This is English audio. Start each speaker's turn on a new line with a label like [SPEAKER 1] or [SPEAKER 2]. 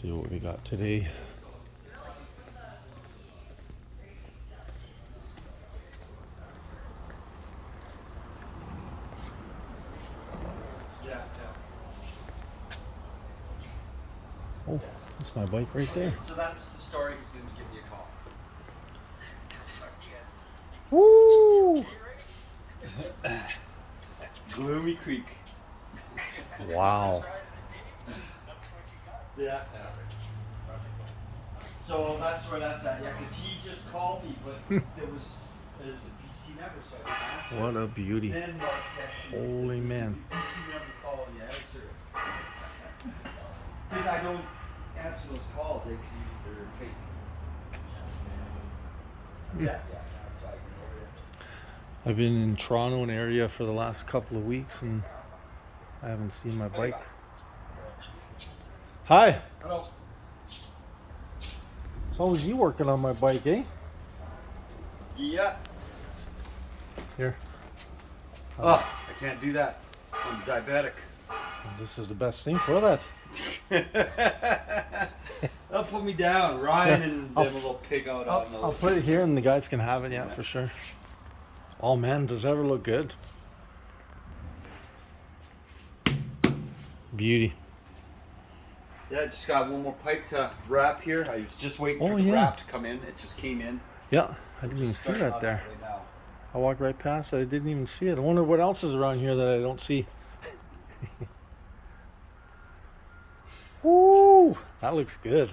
[SPEAKER 1] See what we got today. Oh, that's my bike right there.
[SPEAKER 2] So that's the story. He's going to give me a call.
[SPEAKER 1] Woo!
[SPEAKER 2] Gloomy Creek.
[SPEAKER 1] Wow.
[SPEAKER 2] Yeah. So that's where that's at. Yeah, because he just called me, but there was a BC number, so I didn't answer.
[SPEAKER 1] What a beauty.
[SPEAKER 2] Then Mark texted me.
[SPEAKER 1] Holy man.
[SPEAKER 2] BC number call, and you answer it. Because I don't answer those calls, because they're fake. Yeah, that's why I ignore it.
[SPEAKER 1] I've been in Toronto and area for the last couple of weeks and I haven't seen my bike. Hi.
[SPEAKER 2] Hello.
[SPEAKER 1] It's always you working on my bike, eh?
[SPEAKER 2] Yeah.
[SPEAKER 1] Here.
[SPEAKER 2] Oh, I can't do that. I'm diabetic.
[SPEAKER 1] This is the best thing for that.
[SPEAKER 2] They'll put me down. Ryan
[SPEAKER 1] Yeah,
[SPEAKER 2] and
[SPEAKER 1] I'll-
[SPEAKER 2] them little pig out.
[SPEAKER 1] I'll put it here and the guys can have it, yeah, for sure. Oh man, does it ever look good? Beauty.
[SPEAKER 2] Yeah, I just got one more pipe to wrap here. I was just waiting for
[SPEAKER 1] Oh,
[SPEAKER 2] the
[SPEAKER 1] yeah.
[SPEAKER 2] wrap to come in. It just came in.
[SPEAKER 1] Yeah, I didn't even
[SPEAKER 2] Just
[SPEAKER 1] see
[SPEAKER 2] starting
[SPEAKER 1] that
[SPEAKER 2] on
[SPEAKER 1] there.
[SPEAKER 2] it right now.
[SPEAKER 1] I walked right past it. I didn't even see it. I wonder what else is around here that I don't see. Woo! That looks good.